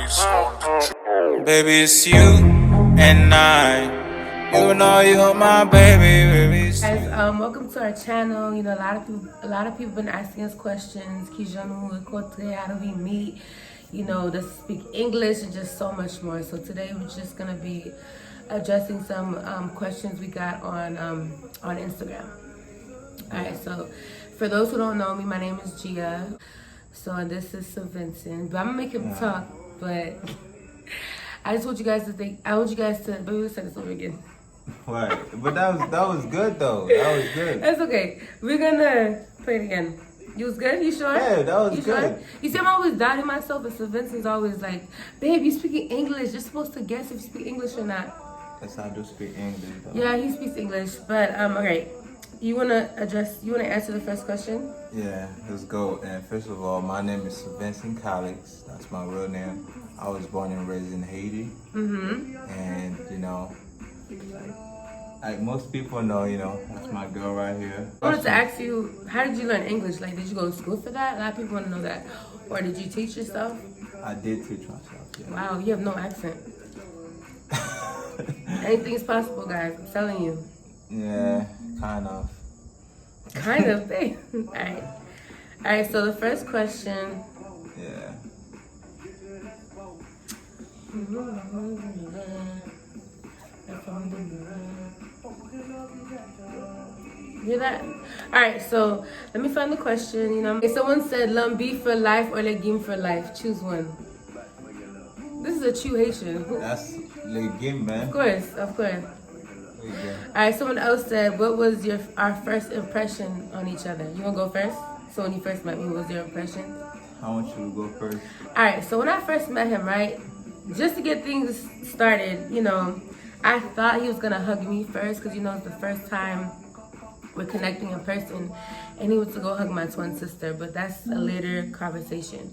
Baby, it's you and I. You know you're my baby, baby. Guys, welcome to our channel. You know, a lot of people been asking us questions. How do we meet? You know, to speak English and just so much more. So today we're just gonna be addressing some questions we got on Instagram. All right. So for those who don't know me, my name is Gia. So and this is Vincent. But I'm gonna make him talk. But I just want you guys to think. I want you guys to. Maybe we'll say this over again. Right, but that was good though. That was good. That's okay. We're gonna play it again. You was good? You sure? Yeah, that was you good. Sure? You see, I'm always doubting myself, and so Vincent's always like, "Babe, you speaking English? You're supposed to guess if you speak English or not." Yes, I do speak English though. Yeah, he speaks English, but okay. You wanna answer the first question? Yeah, let's go. And first of all, my name is Vincent. That's my real name. I was born and raised in Haiti. And you know, like most people know, you know, that's my girl right here. I wanted to ask you, how did you learn English? Like, did you go to school for that? A lot of people want to know that. Or did you teach yourself? I did teach myself, yeah. Wow, you have no accent. Anything's possible, guys. I'm telling you. Yeah, kind of. Kind of thing. Alright, so the first question. Yeah. Hear that? Alright, so let me find the question. You know, if someone said lambi for life or legume for life, choose one. This is a true Haitian. That's legume, man. Of course. Alright, someone else said, what was our first impression on each other? You wanna go first? So when you first met me, what was your impression? I want you to go first. Alright, so when I first met him, right, just to get things started, you know, I thought he was gonna hug me first because, you know, it's the first time we're connecting in person, and he went to go hug my twin sister, but that's a later conversation.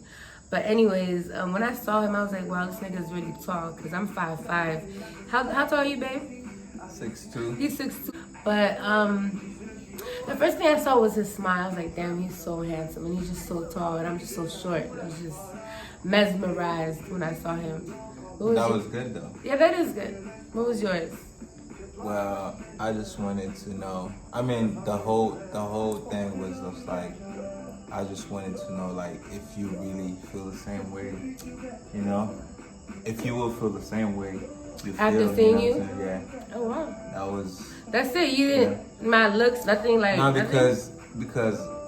But anyways, when I saw him, I was like, wow, this nigga's really tall because I'm 5'5". How tall are you, babe? 6'2". He's 6'2". But the first thing I saw was his smile. I was like, damn, he's so handsome and he's just so tall and I'm just so short. I was just mesmerized when I saw him. That was good though. Yeah, that is good. What was yours? Well, I just wanted to know. I mean, the whole thing was just like, I just wanted to know, like, if you really feel the same way, you know, if you will feel the same way. After seeing you? Yeah. Oh wow. That's it. You didn't. My looks, nothing like. No, because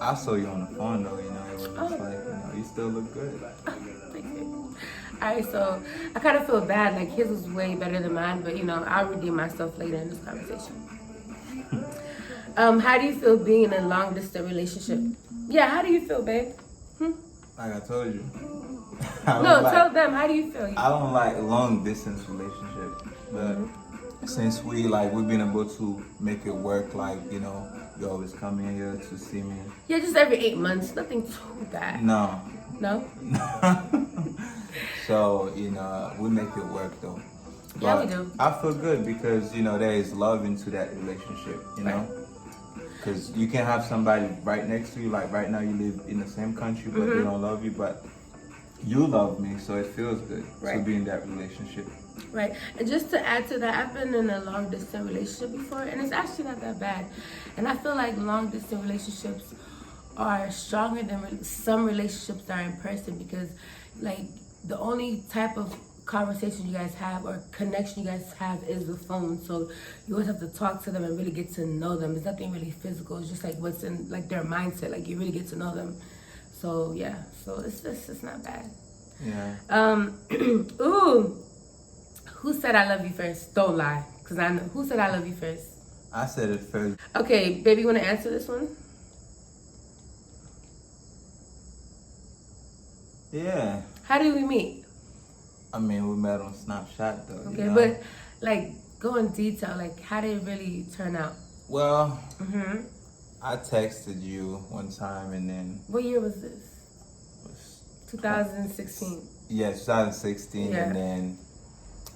I saw you on the phone though. You know, it was just like, you know, you still look good. Alright, so I kind of feel bad. Like his was way better than mine, but you know, I'll redeem myself later in this conversation. How do you feel being in a long distance relationship? Yeah, how do you feel, babe? Like I told you. Tell them, how do you feel? I don't like long distance relationships, but since we've been able to make it work, like, you know, you always come in here to see me. Yeah, just every 8 months, nothing too bad. No. So, you know, we make it work though. But yeah, we do. I feel good because, you know, there is love into that relationship, you know? Because you can have somebody right next to you, like right now you live in the same country, but they don't love you, but you love me, so it feels good to be in that relationship. Right, and just to add to that, I've been in a long distance relationship before, and it's actually not that bad. And I feel like long distance relationships are stronger than some relationships that are in person because, like, the only type of conversation you guys have or connection you guys have is the phone. So you always have to talk to them and really get to know them. It's nothing really physical. It's just like what's in like their mindset. Like you really get to know them. So yeah, so it's not bad. Yeah. Ooh, who said I love you first? Don't lie, cause I know who said I love you first. I said it first. Okay, baby, you wanna answer this one? Yeah. How did we meet? I mean, we met on Snapchat though. Okay, you know? but like go in detail. Like how did it really turn out? Well, I texted you one time and then. What year was this? 2016. Yeah, 2016, and then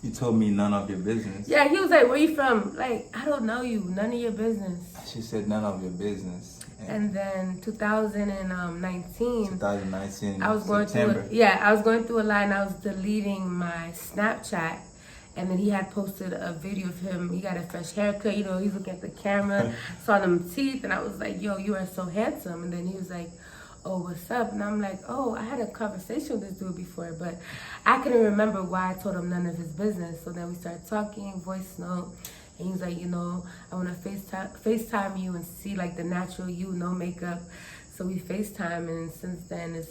you told me none of your business. Yeah, he was like, where you from? Like, I don't know you. None of your business. She said none of your business. And then 2019. 2019. I was going September. I was going through a line. I was deleting my Snapchat, and then he had posted a video of him. He got a fresh haircut. You know, he's looking at the camera, saw them teeth, and I was like, "Yo, you are so handsome." And then he was like, "Oh, what's up?" And I'm like, "Oh, I had a conversation with this dude before, but I couldn't remember why I told him none of his business." So then we started talking, voice note. And he's like, you know, I want to FaceTime you and see like the natural you, no makeup. So we FaceTime, and since then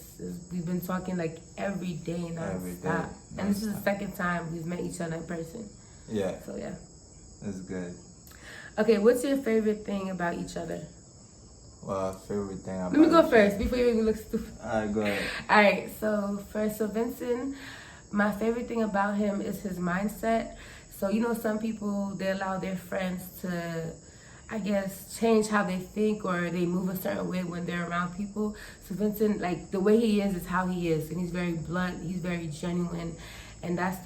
we've been talking like every day nonstop. And this is the second time we've met each other in person. Yeah. So yeah. That's good. Okay, what's your favorite thing about each other? Well, favorite thing about Let me go first before you even look stupid. Alright, go ahead. Alright, so Vincent, my favorite thing about him is his mindset. So, you know, some people, they allow their friends to, I guess, change how they think or they move a certain way when they're around people. So Vincent, like, the way he is how he is. And he's very blunt. He's very genuine. And that's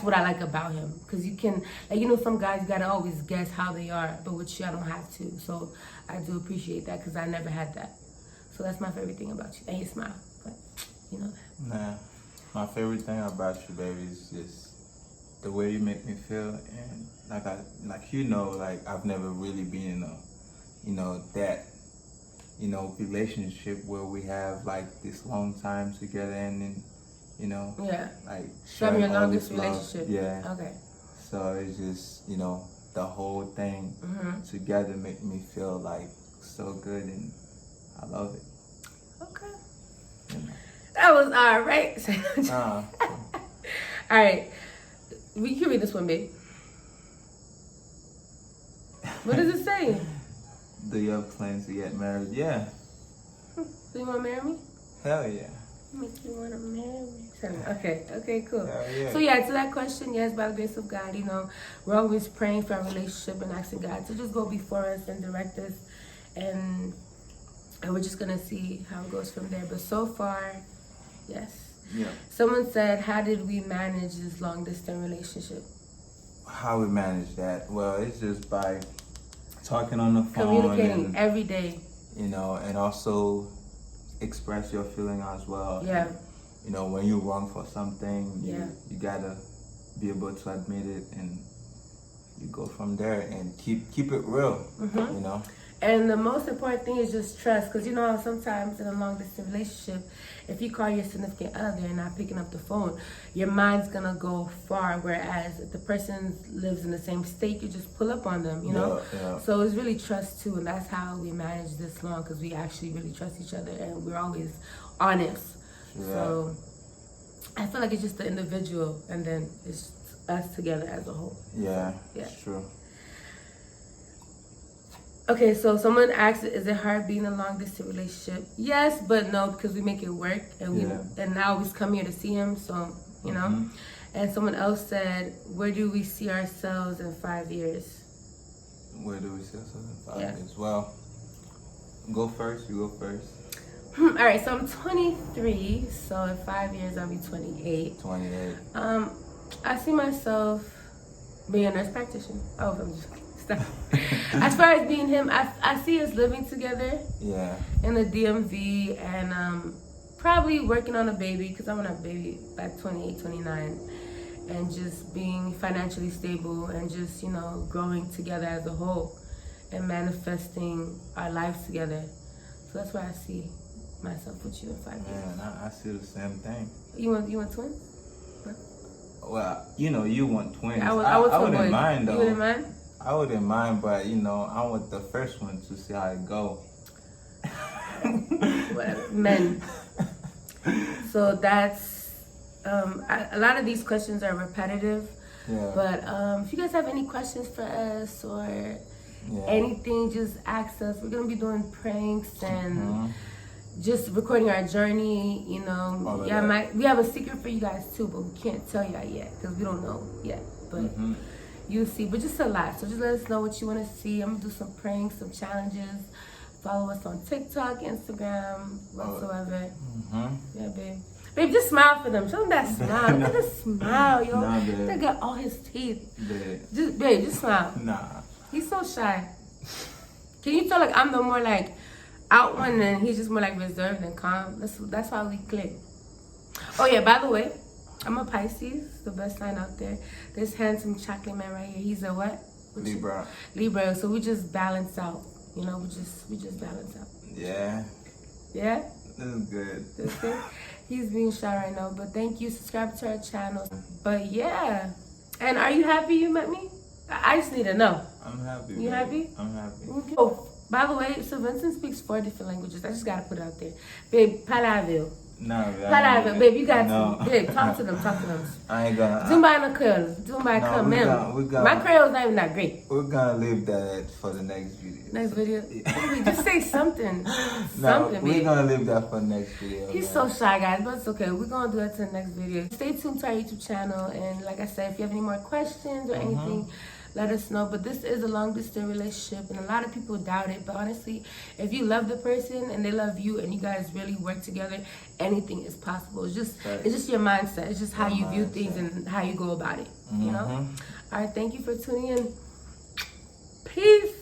what I like about him. Because you can, like, you know, some guys, you got to always guess how they are. But with you, I don't have to. So I do appreciate that because I never had that. So that's my favorite thing about you. And you smile. But you know that. Nah, my favorite thing about you, baby, is just the way you make me feel. And like I've never really been in that relationship where we have like this long time together and then like From your sharing all longest this love. relationship. Yeah. Okay. So it's just the whole thing together make me feel like so good, and I love it. Okay. You know. That was all right. All right. You can read this one, babe. What does it say? Do you have plans to get married? Yeah. Do you want to marry me? Hell yeah. Make you want to marry me? Okay, cool. Hell yeah. So yeah, to that question, yes, by the grace of God, we're always praying for our relationship and asking God to just go before us and direct us, and we're just gonna see how it goes from there. But so far, yes. Yeah. Someone said, how did we manage this long distance relationship? How we manage that? Well, it's just by talking on the phone. Communicating every day. And also express your feeling as well. Yeah. And, when you're wrong for something, you gotta be able to admit it, and you go from there and keep it real, And the most important thing is just trust, because how sometimes in a long distance relationship, if you call your significant other and not picking up the phone, your mind's gonna go far. Whereas if the person lives in the same state, you just pull up on them, Yeah. So it's really trust too, and that's how we manage this long, because we actually really trust each other and we're always honest. Yeah. So I feel like it's just the individual, and then it's us together as a whole. Yeah. It's true. Okay, so someone asked, is it hard being in a long distance relationship? Yes, but no, because we make it work, and I always come here to see him, so And someone else said, where do we see ourselves in 5 years? Where do we see ourselves in 5 years? Well, go first. You go first. All right, so I'm 23, so in 5 years I'll be 28. 28. I see myself being a nurse practitioner. Oh, I'm just stop. As far as being him, I see us living together. Yeah. In the DMV, and probably working on a baby, because I want to have a baby by 28, 29, and just being financially stable and just growing together as a whole and manifesting our lives together. So that's where I see myself with you in 5 years. Man, I see the same thing. You want twins? No? Well, you want twins. Yeah, I wouldn't boys. mind though. You wouldn't mind? I wouldn't mind, but I want the first one to see how it go. Whatever. Men. So that's a lot of these questions are repetitive. Yeah. But if you guys have any questions for us or anything, just ask us. We're gonna be doing pranks and just recording our journey. We have a secret for you guys too, but we can't tell y'all yet because we don't know yet. But you'll see. But just a lot. So just let us know what you want to see. I'm gonna do some pranks, some challenges. Follow us on TikTok, Instagram, whatsoever. Yeah, babe. Babe, just smile for them. Show them that smile. Look at the smile, yo. Nah, babe. They got all his teeth. Babe. Just smile. Nah. He's so shy. Can you tell, I'm the more, out one, and he's just more like reserved and calm. That's why we click. Oh yeah, by the way, I'm a Pisces, the best sign out there. This handsome chocolate man right here, he's a what? Libra. Libra. So we just balance out. You know, we just balance out. Yeah. Yeah? This is good. That's good. He's being shy right now, but thank you. Subscribe to our channel. But yeah. And are you happy you met me? I just need to know. I'm happy. You happy? I'm happy. Okay. Oh, by the way, so Vincent speaks 4 different languages. I just gotta put it out there. Babe, palavil. No, Palavil. Babe, you got no. to. Babe, talk to them. I ain't gonna. Zumba na Creole. Zumba come My Creole's not even that great. We're gonna leave that for the next video. Next video? Baby, just say something. We're gonna leave that for the next video. He's so shy, guys, but it's okay. We're gonna do that to the next video. Stay tuned to our YouTube channel, and like I said, if you have any more questions or anything, let us know. But this is a long distance relationship, and a lot of people doubt it. But honestly, if you love the person and they love you, and you guys really work together, anything is possible. It's just your mindset. It's just how you view things and how you go about it. You know. All right. Thank you for tuning in. Peace.